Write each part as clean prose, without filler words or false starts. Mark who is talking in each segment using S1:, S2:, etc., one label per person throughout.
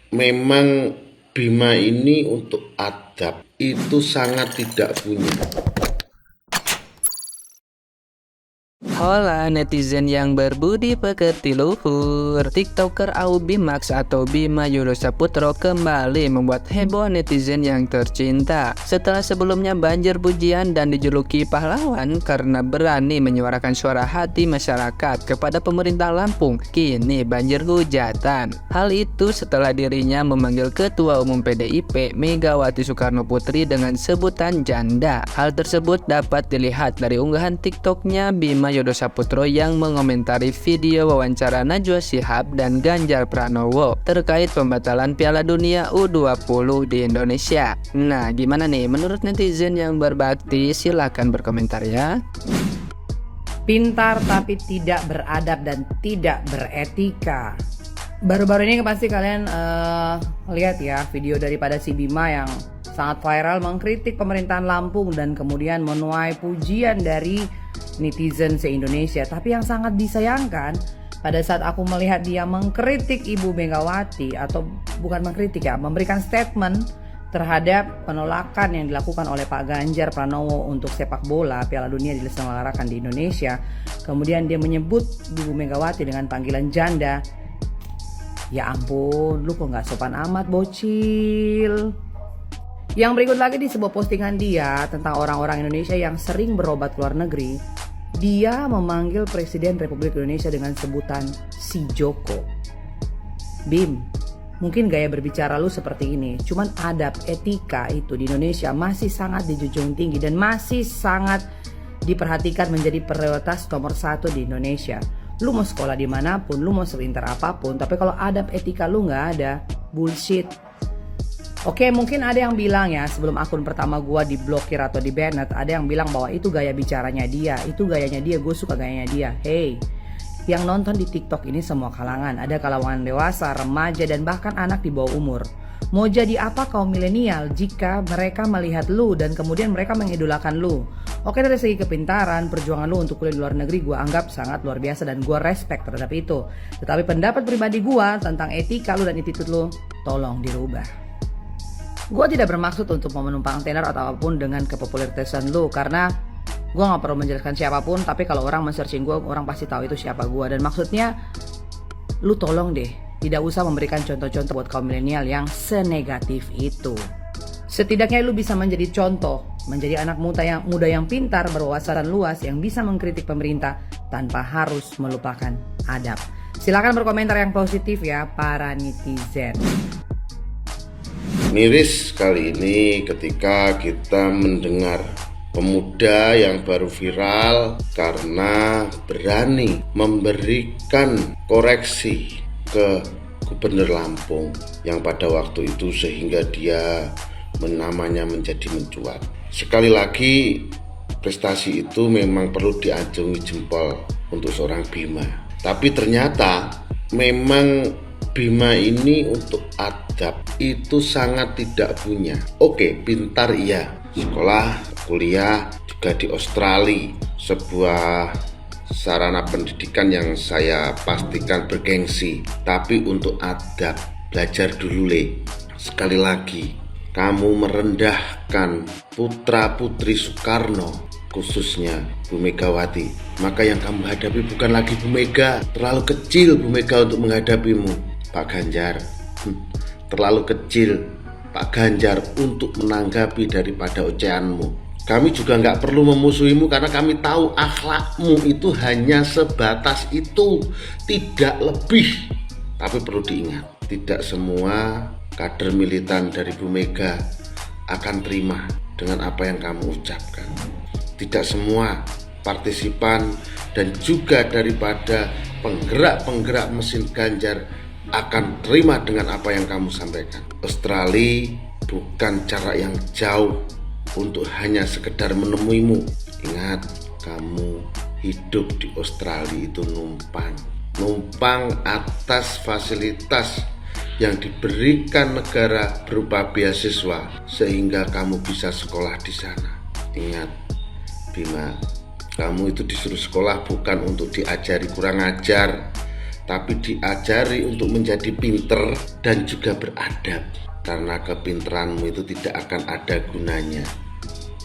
S1: Memang Bima ini untuk adab itu sangat tidak punya.
S2: Hola netizen yang berbudi pekerti luhur. TikToker Aubimax atau Bima Yudo Saputro kembali membuat heboh netizen yang tercinta. Setelah sebelumnya banjir pujian dan dijuluki pahlawan karena berani menyuarakan suara hati masyarakat kepada pemerintah Lampung, kini banjir hujatan. Hal itu setelah dirinya memanggil Ketua Umum PDIP Megawati Soekarno Putri dengan sebutan janda. Hal tersebut dapat dilihat dari unggahan TikToknya Bima Yudo Saputro yang mengomentari video wawancara Najwa Shihab dan Ganjar Pranowo terkait pembatalan Piala Dunia U20 di Indonesia. Nah, gimana nih menurut netizen yang berbakti? Silahkan berkomentar ya.
S3: Pintar tapi tidak beradab dan tidak beretika. Baru-baru ini pasti kalian lihat ya video daripada si Bima yang sangat viral mengkritik pemerintahan Lampung dan kemudian menuai pujian dari netizen se-Indonesia. Tapi yang sangat disayangkan pada saat aku melihat dia mengkritik Ibu Megawati, atau bukan mengkritik ya, memberikan statement terhadap penolakan yang dilakukan oleh Pak Ganjar Pranowo untuk sepak bola Piala Dunia diselenggarakan di Indonesia. Kemudian dia menyebut Ibu Megawati dengan panggilan janda. Ya ampun, lu kok gak sopan amat bocil. Yang berikut lagi di sebuah postingan dia tentang orang-orang Indonesia yang sering berobat ke luar negeri. Dia memanggil Presiden Republik Indonesia dengan sebutan si Joko. Bim, mungkin gaya berbicara lu seperti ini, cuman adab etika itu di Indonesia masih sangat dijunjung tinggi dan masih sangat diperhatikan menjadi prioritas nomor 1 di Indonesia. Lu mau sekolah dimanapun, lu mau sepintar apapun, tapi kalau adab etika lu nggak ada, bullshit. Oke, mungkin ada yang bilang ya, sebelum akun pertama gua diblokir atau di banned, ada yang bilang bahwa itu gaya bicaranya dia, itu gayanya dia, gue suka gayanya dia. Hey, yang nonton di TikTok ini semua kalangan, ada kalangan dewasa, remaja, dan bahkan anak di bawah umur. Mau jadi apa kaum milenial jika mereka melihat lu dan kemudian mereka mengidolakan lu? Oke, dari segi kepintaran, perjuangan lu untuk kuliah di luar negeri gue anggap sangat luar biasa dan gue respect terhadap itu. Tetapi pendapat pribadi gue tentang etika lu dan attitude lu, tolong dirubah. Gue tidak bermaksud untuk mau menumpang tenar atau apapun dengan kepopuleritasan lu, karena gue gak perlu menjelaskan siapapun, tapi kalau orang men-searching gue, orang pasti tahu itu siapa gue. Dan maksudnya, lu tolong deh, tidak usah memberikan contoh-contoh buat kaum milenial yang senegatif itu. Setidaknya lu bisa menjadi contoh, menjadi anak muda yang pintar, berwawasan luas, yang bisa mengkritik pemerintah tanpa harus melupakan adab. Silakan berkomentar yang positif ya para netizen.
S1: Miris kali ini ketika kita mendengar pemuda yang baru viral karena berani memberikan koreksi ke Gubernur Lampung yang pada waktu itu sehingga dia namanya menjadi mencuat. Sekali lagi, prestasi itu memang perlu diacungi jempol untuk seorang Bima. Tapi ternyata memang Bima ini untuk adab itu sangat tidak punya. Oke, pintar iya, sekolah, kuliah juga di Australia, sebuah sarana pendidikan yang saya pastikan bergengsi. Tapi untuk adab, belajar dulu le. Sekali lagi, kamu merendahkan putra-putri Soekarno, khususnya Bu Megawati. Maka yang kamu hadapi bukan lagi Bu Mega, terlalu kecil Bu Mega untuk menghadapimu. Pak Ganjar, terlalu kecil Pak Ganjar untuk menanggapi daripada ocehanmu. Kami juga nggak perlu memusuhimu karena kami tahu akhlakmu itu hanya sebatas itu, tidak lebih. Tapi perlu diingat, tidak semua kader militan dari Bu Mega akan terima dengan apa yang kamu ucapkan. Tidak semua partisipan dan juga daripada penggerak-penggerak mesin Ganjar akan terima dengan apa yang kamu sampaikan. Australia bukan jarak yang jauh untuk hanya sekedar menemuimu. Ingat, kamu hidup di Australia itu numpang atas fasilitas yang diberikan negara berupa beasiswa sehingga kamu bisa sekolah di sana. Ingat, Bima, kamu itu disuruh sekolah bukan untuk diajari kurang ajar, tapi diajari untuk menjadi pinter dan juga beradab. Karena kepinteranmu itu tidak akan ada gunanya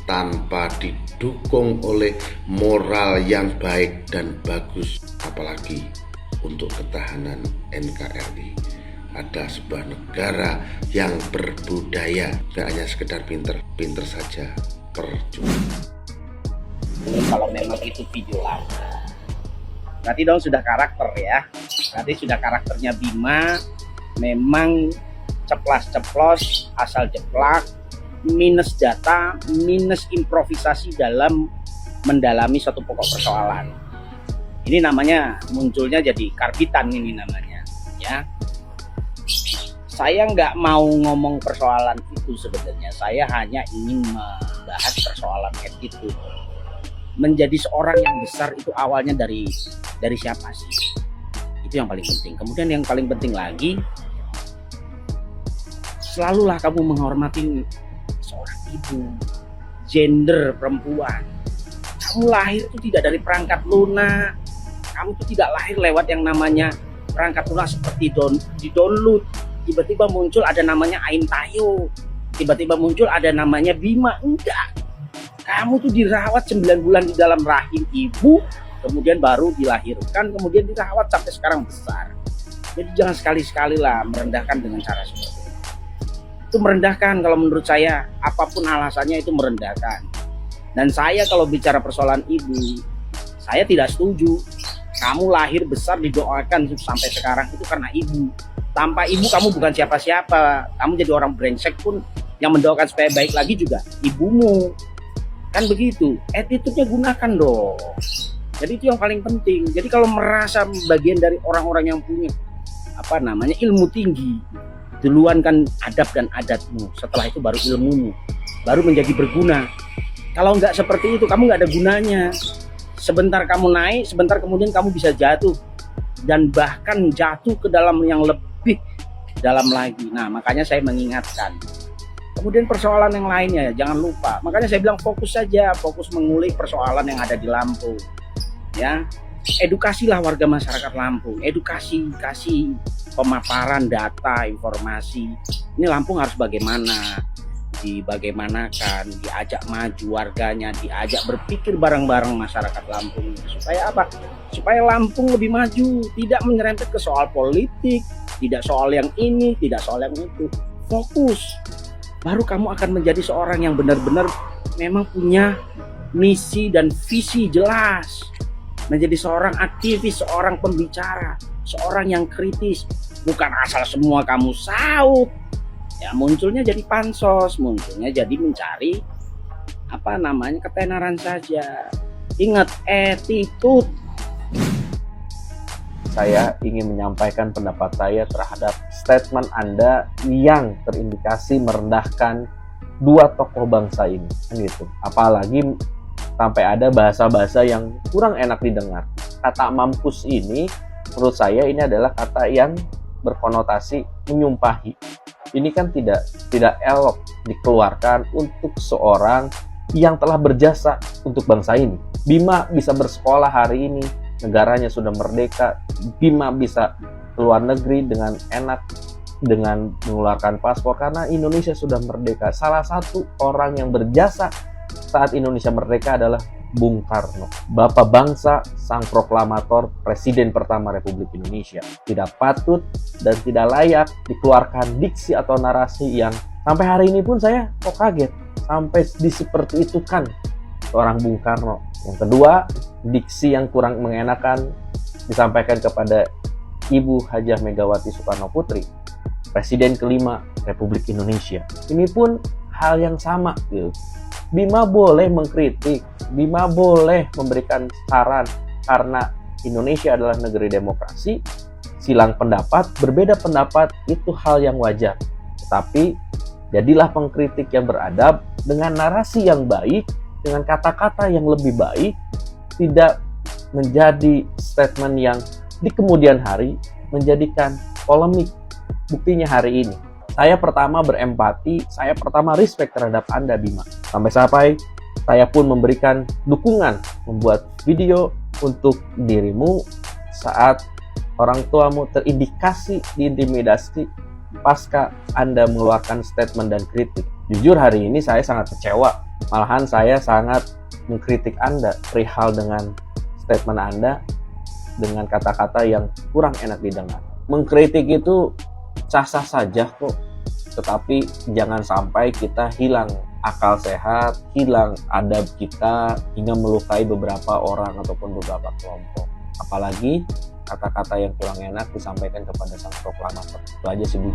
S1: tanpa didukung oleh moral yang baik dan bagus. Apalagi untuk ketahanan NKRI adalah sebuah negara yang berbudaya, tidak hanya sekedar pinter saja percuma.
S4: Kalau memang itu video lama, berarti dong sudah karakter ya. Berarti sudah karakternya Bima memang ceplas-ceplos, asal jeplak, minus data, minus improvisasi dalam mendalami suatu pokok persoalan. Ini namanya munculnya jadi karbitan ini namanya ya. Saya nggak mau ngomong persoalan itu sebenarnya. Saya hanya ingin membahas persoalan attitude. Menjadi seorang yang besar itu awalnya dari siapa sih? Itu yang paling penting. Kemudian yang paling penting lagi, selalulah kamu menghormati seorang ibu, gender perempuan. Kamu lahir itu tidak dari perangkat lunak. Kamu itu tidak lahir lewat yang namanya perangkat lunak seperti di-download. Tiba-tiba muncul ada namanya Ain Tayo. Tiba-tiba muncul ada namanya Bima. Enggak. Kamu tuh dirawat 9 bulan di dalam rahim ibu, kemudian baru dilahirkan, kemudian dirawat sampai sekarang besar. Jadi jangan sekali-sekali lah merendahkan dengan cara seperti itu. Itu merendahkan kalau menurut saya, apapun alasannya itu merendahkan. Dan saya kalau bicara persoalan ibu, saya tidak setuju. Kamu lahir besar didoakan sampai sekarang itu karena ibu. Tanpa ibu kamu bukan siapa-siapa. Kamu jadi orang brengsek pun yang mendoakan supaya baik lagi juga ibumu. Kan begitu, attitude-nya gunakan dong. Jadi itu yang paling penting. Jadi kalau merasa bagian dari orang-orang yang punya ilmu tinggi, duluan kan adab dan adatmu, setelah itu baru ilmumu, baru menjadi berguna. Kalau nggak seperti itu, kamu nggak ada gunanya. Sebentar kamu naik, sebentar kemudian kamu bisa jatuh, dan bahkan jatuh ke dalam yang lebih dalam lagi. Nah, makanya saya mengingatkan. Kemudian persoalan yang lainnya jangan lupa. Makanya saya bilang fokus saja, fokus mengulik persoalan yang ada di Lampung. Ya, edukasilah warga masyarakat Lampung. Edukasi, kasih pemaparan data, informasi. Ini Lampung harus bagaimana, dibagaimanakan, diajak maju warganya, diajak berpikir bareng-bareng masyarakat Lampung. Supaya apa? Supaya Lampung lebih maju, tidak menyerempet ke soal politik, tidak soal yang ini, tidak soal yang itu. Fokus. Baru kamu akan menjadi seorang yang benar-benar memang punya misi dan visi jelas. Menjadi seorang aktivis, seorang pembicara, seorang yang kritis. Bukan asal semua kamu saut. Ya, munculnya jadi pansos, munculnya jadi mencari ketenaran saja. Ingat, attitude.
S5: Saya ingin menyampaikan pendapat saya terhadap statement Anda yang terindikasi merendahkan dua tokoh bangsa ini, kan gitu. Apalagi sampai ada bahasa-bahasa yang kurang enak didengar. Kata mampus ini, menurut saya ini adalah kata yang berkonotasi menyumpahi. Ini kan tidak elok dikeluarkan untuk seorang yang telah berjasa untuk bangsa ini. Bima bisa bersekolah hari ini, negaranya sudah merdeka. Bima bisa keluar negeri dengan enak dengan mengeluarkan paspor karena Indonesia sudah merdeka. Salah satu orang yang berjasa saat Indonesia merdeka adalah Bung Karno, Bapak Bangsa, sang proklamator, Presiden pertama Republik Indonesia. Tidak patut dan tidak layak dikeluarkan diksi atau narasi yang sampai hari ini pun saya kok kaget sampai seperti itu kan seorang Bung Karno. Yang kedua, diksi yang kurang mengenakan disampaikan kepada Ibu Hajah Megawati Soekarno Putri, Presiden kelima Republik Indonesia. Ini pun hal yang sama gitu. Bima boleh mengkritik, Bima boleh memberikan saran karena Indonesia adalah negeri demokrasi. Silang pendapat, berbeda pendapat itu hal yang wajar. Tetapi jadilah pengkritik yang beradab dengan narasi yang baik, dengan kata-kata yang lebih baik, tidak menjadi statement yang di kemudian hari menjadikan polemik. Buktinya hari ini, saya pertama berempati, saya pertama respect terhadap Anda Bima. Sampai-sampai saya pun memberikan dukungan membuat video untuk dirimu saat orang tuamu terindikasi diintimidasi pasca Anda mengeluarkan statement dan kritik. Jujur hari ini saya sangat kecewa. Malahan saya sangat mengkritik Anda perihal dengan statement Anda dengan kata-kata yang kurang enak didengar. Mengkritik itu sah-sah saja kok, tetapi jangan sampai kita hilang akal sehat, hilang adab kita, hingga melukai beberapa orang ataupun beberapa kelompok. Apalagi kata-kata yang kurang enak disampaikan kepada sang proklamator. Itu aja sih, Bu.